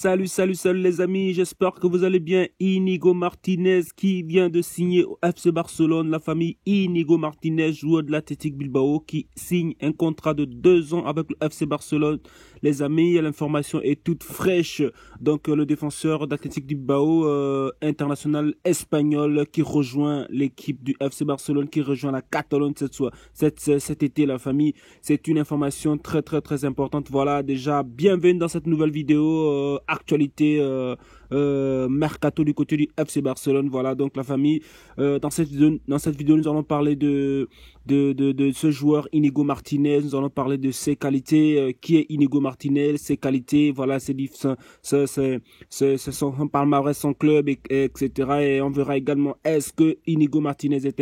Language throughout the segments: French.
Salut les amis, j'espère que vous allez bien. Inigo Martinez qui vient de signer au FC Barcelone, la famille Inigo Martinez, joueur de l'Athletic Bilbao, qui signe un contrat de 2 ans avec le FC Barcelone. Les amis, l'information est toute fraîche. Donc le défenseur d'Athletic Bilbao, international espagnol, qui rejoint l'équipe du FC Barcelone, qui rejoint la Catalogne cet été, la famille. C'est une information très importante. Voilà, déjà, bienvenue dans cette nouvelle vidéo, actualité, mercato du côté du FC Barcelone. Voilà, donc la famille, dans cette vidéo, nous allons parler de ce joueur Inigo Martinez. Nous allons parler de ses qualités, qui est Inigo Martinez, ses qualités, voilà, son palmarès, son club, etc. Et on verra également, est-ce que Inigo Martinez est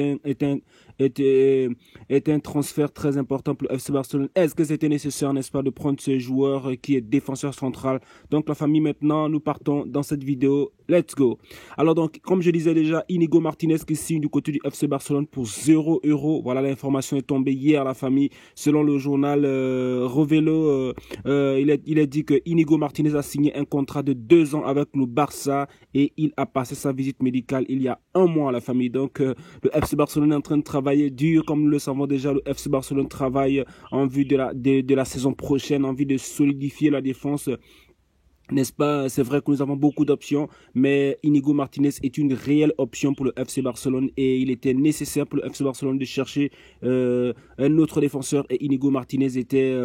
un transfert très important pour le FC Barcelone. Est-ce que c'était nécessaire, n'est-ce pas, de prendre ce joueur qui est défenseur central? Donc la famille, maintenant, nous partons dans cette vidéo. Let's go. Alors donc, comme je disais déjà, Inigo Martinez qui signe du côté du FC Barcelone pour 0 €. Voilà, l'information est tombée hier, la famille. Selon le journal Revelo, il est dit que Inigo Martinez a signé un contrat de 2 ans avec le Barça et il a passé sa visite médicale il y a un mois, la famille. Donc le FC Barcelone est en train de travailler dur, comme nous le savons déjà. Le FC Barcelone travaille en vue de la saison prochaine, en vue de solidifier la défense. N'est-ce pas? C'est vrai que nous avons beaucoup d'options, mais Inigo Martinez est une réelle option pour le FC Barcelone et il était nécessaire pour le FC Barcelone de chercher un autre défenseur, et Inigo Martinez était,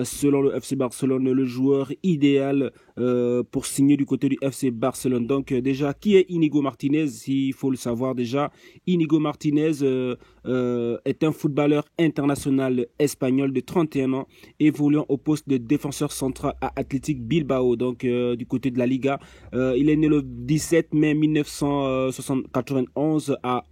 selon le FC Barcelone, le joueur idéal pour signer du côté du FC Barcelone. Donc déjà, qui est Inigo Martinez? Il faut le savoir déjà. Inigo Martinez est un footballeur international espagnol de 31 ans, évoluant au poste de défenseur central à Athletic Bilbao, donc du côté de la Liga. Il est né le 17 mai 1991 à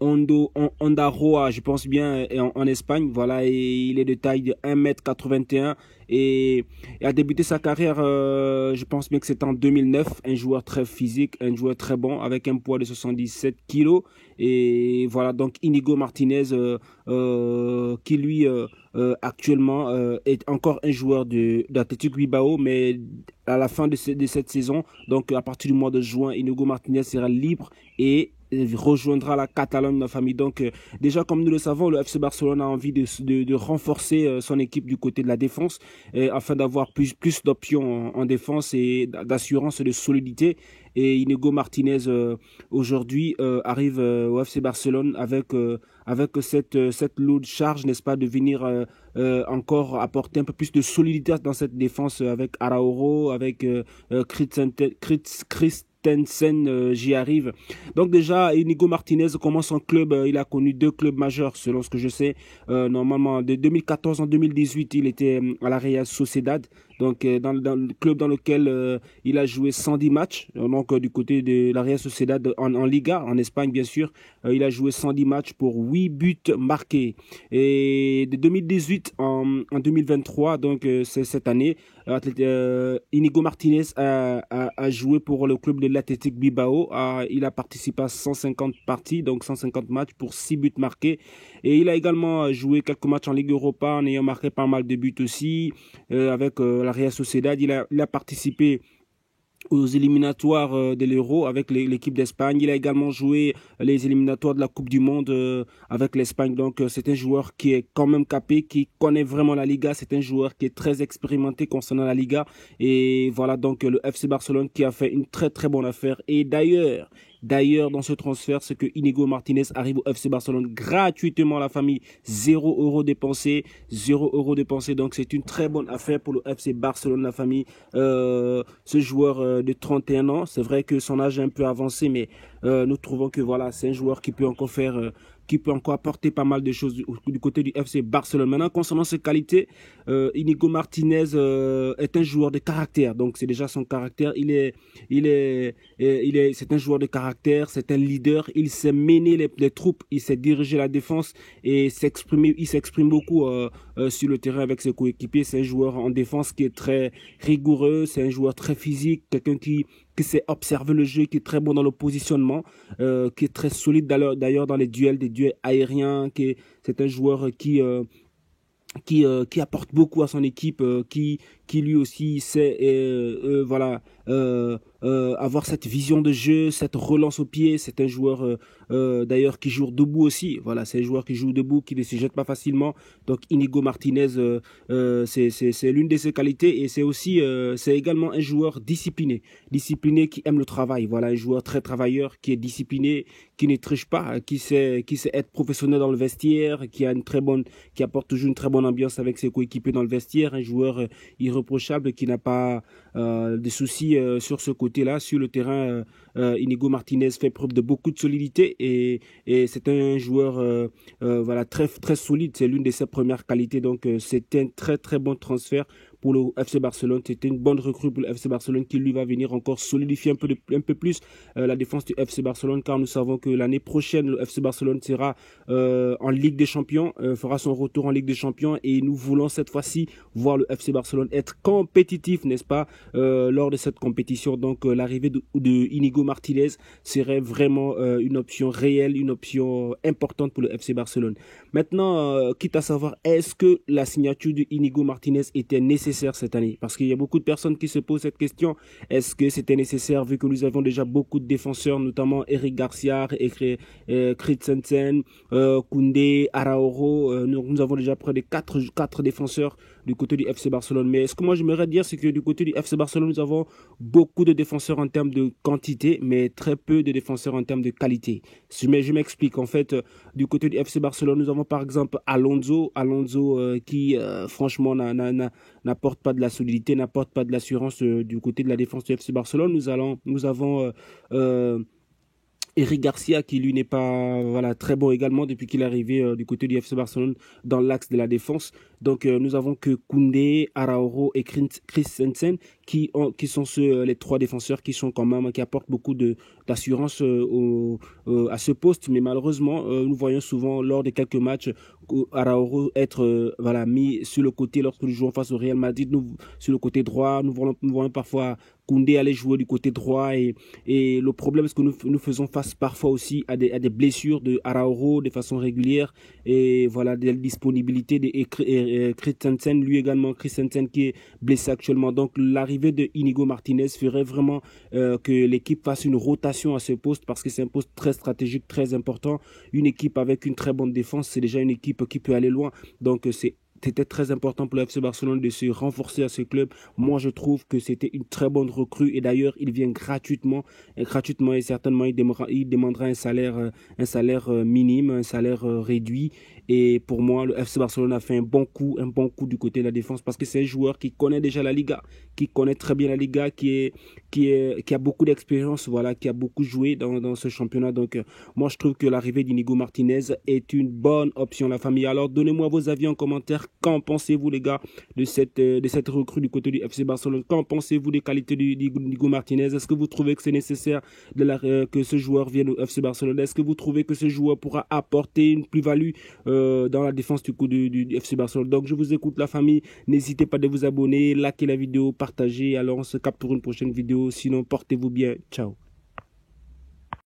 Ondarroa, je pense bien, en Espagne. Voilà, et il est de taille de 1,81 m et a débuté sa carrière, je pense bien que c'est en 2009. Un joueur très physique, un joueur très bon, avec un poids de 77 kilos. Et voilà, donc Inigo Martinez, qui lui actuellement est encore un joueur d'Athletic Bilbao, mais à la fin de cette saison, donc à partir du mois de juin, Inigo Martinez sera libre et rejoindra la Catalogne, la famille. Donc déjà, comme nous le savons, le FC Barcelone a envie de renforcer son équipe du côté de la défense, afin d'avoir plus d'options en défense et d'assurance et de solidité. Et Inigo Martinez aujourd'hui arrive au FC Barcelone avec cette lourde charge, n'est-ce pas, de venir encore apporter un peu plus de solidité dans cette défense avec Araujo, avec Christensen, j'y arrive. Donc déjà, Inigo Martinez commence son club, il a connu 2 clubs majeurs selon ce que je sais. Normalement, de 2014 en 2018, il était à la Real Sociedad, donc dans le club dans lequel il a joué 110 matchs, donc du côté de la Real Sociedad en Liga, en Espagne bien sûr. Il a joué 110 matchs pour 8 buts marqués. Et de 2018 en 2023, donc c'est cette année, Inigo Martinez a joué pour le club de l'Athletic Bilbao. Il a participé à 150 parties, donc 150 matchs pour 6 buts marqués. Et il a également joué quelques matchs en Ligue Europa en ayant marqué pas mal de buts aussi, avec la Real Sociedad. Il a participé aux éliminatoires de l'Euro avec l'équipe d'Espagne. Il a également joué les éliminatoires de la Coupe du Monde avec l'Espagne. Donc c'est un joueur qui est quand même capé, qui connaît vraiment la Liga. C'est un joueur qui est très expérimenté concernant la Liga. Et voilà, donc le FC Barcelone qui a fait une très bonne affaire. Et D'ailleurs, dans ce transfert, c'est que Inigo Martinez arrive au FC Barcelone gratuitement, la famille. 0 € dépensé, 0 € dépensé. Donc, c'est une très bonne affaire pour le FC Barcelone, la famille. Ce joueur de 31 ans, c'est vrai que son âge est un peu avancé, mais nous trouvons que voilà, c'est un joueur qui peut encore qui peut encore apporter pas mal de choses du côté du FC Barcelone. Maintenant, concernant ses qualités, Inigo Martinez est un joueur de caractère. Donc, c'est déjà son caractère. C'est un joueur de caractère, c'est un leader. Il sait mener les troupes, il sait diriger la défense et il s'exprime beaucoup sur le terrain avec ses coéquipiers. C'est un joueur en défense qui est très rigoureux, c'est un joueur très physique, quelqu'un qui sait observer le jeu, qui est très bon dans le positionnement, qui est très solide d'ailleurs dans des duels aériens. C'est un joueur qui apporte beaucoup à son équipe, qui qui lui aussi sait voilà, avoir cette vision de jeu, cette relance au pied. C'est un joueur d'ailleurs qui joue debout aussi. Voilà, c'est un joueur qui joue debout, qui ne se jette pas facilement. Donc Inigo Martinez, c'est l'une de ses qualités, et c'est aussi, c'est également un joueur discipliné, qui aime le travail. Voilà, un joueur très travailleur, qui est discipliné, qui ne triche pas, qui sait être professionnel dans le vestiaire, qui apporte toujours une très bonne ambiance avec ses coéquipiers dans le vestiaire. Un joueur irréprochable, qui n'a pas de soucis sur ce côté-là. Sur le terrain, Inigo Martinez fait preuve de beaucoup de solidité, et c'est un joueur voilà, très, très solide. C'est l'une de ses premières qualités. Donc, c'était un très, très bon transfert pour le FC Barcelone. C'était une bonne recrue pour le FC Barcelone, qui lui va venir encore solidifier un peu plus la défense du FC Barcelone, car nous savons que l'année prochaine, le FC Barcelone sera en Ligue des Champions, fera son retour en Ligue des Champions, et nous voulons cette fois-ci voir le FC Barcelone être compétitif, n'est-ce pas, lors de cette compétition. Donc l'arrivée de Inigo Martinez serait vraiment une option réelle, une option importante pour le FC Barcelone. Maintenant, quitte à savoir, est-ce que la signature de Inigo Martinez était nécessaire cette année? Parce qu'il y a beaucoup de personnes qui se posent cette question. Est-ce que c'était nécessaire, vu que nous avons déjà beaucoup de défenseurs, notamment Eric Garcia, Christensen, Koundé, Araújo. Nous avons déjà près de 4 défenseurs du côté du FC Barcelone. Mais ce que moi j'aimerais dire, c'est que du côté du FC Barcelone, nous avons beaucoup de défenseurs en termes de quantité, mais très peu de défenseurs en termes de qualité. Je m'explique. En fait, du côté du FC Barcelone, nous avons par exemple Alonso qui franchement n'apporte pas de la solidité, n'apporte pas de l'assurance du côté de la défense du FC Barcelone. Nous avons Eric Garcia, qui lui n'est pas voilà, très bon également depuis qu'il est arrivé du côté du FC Barcelone dans l'axe de la défense. Donc nous avons que Koundé, Araújo et Christensen qui sont les 3 défenseurs qui apportent beaucoup d'assurance à ce poste. Mais malheureusement, nous voyons souvent lors de quelques matchs Araújo être voilà, mis sur le côté lorsque nous jouons face au Real Madrid. Sur le côté droit, nous voyons parfois Koundé aller jouer du côté droit, et le problème, c'est que nous faisons face parfois aussi à des blessures de Araújo de façon régulière, et voilà, des disponibilités de Christensen, lui également, Christensen qui est blessé actuellement. Donc l'arrivée de Inigo Martinez ferait vraiment que l'équipe fasse une rotation à ce poste, parce que c'est un poste très stratégique, très important. Une équipe avec une très bonne défense, c'est déjà une équipe qui peut aller loin. Donc c'était très important pour le FC Barcelone de se renforcer à ce club. Moi, je trouve que c'était une très bonne recrue, et d'ailleurs, il vient gratuitement, et certainement, il demandera un salaire minime, un salaire réduit. Et pour moi, le FC Barcelone a fait un bon coup du côté de la défense, parce que c'est un joueur qui connaît déjà la Liga, qui connaît très bien la Liga, qui a beaucoup d'expérience, voilà, qui a beaucoup joué dans ce championnat. Donc, moi, je trouve que l'arrivée d'Inigo Martinez est une bonne option, la famille. Alors, donnez-moi vos avis en commentaire. Qu'en pensez-vous, les gars, de cette recrue du côté du FC Barcelone? Qu'en pensez-vous des qualités d'Inigo Martinez? Est-ce que vous trouvez que c'est nécessaire que ce joueur vienne au FC Barcelone? Est-ce que vous trouvez que ce joueur pourra apporter une plus-value dans la défense du FC Barcelone? Donc, je vous écoute, la famille. N'hésitez pas de vous abonner, liker la vidéo, partager. Alors, on se capte pour une prochaine vidéo. Sinon, portez-vous bien. Ciao.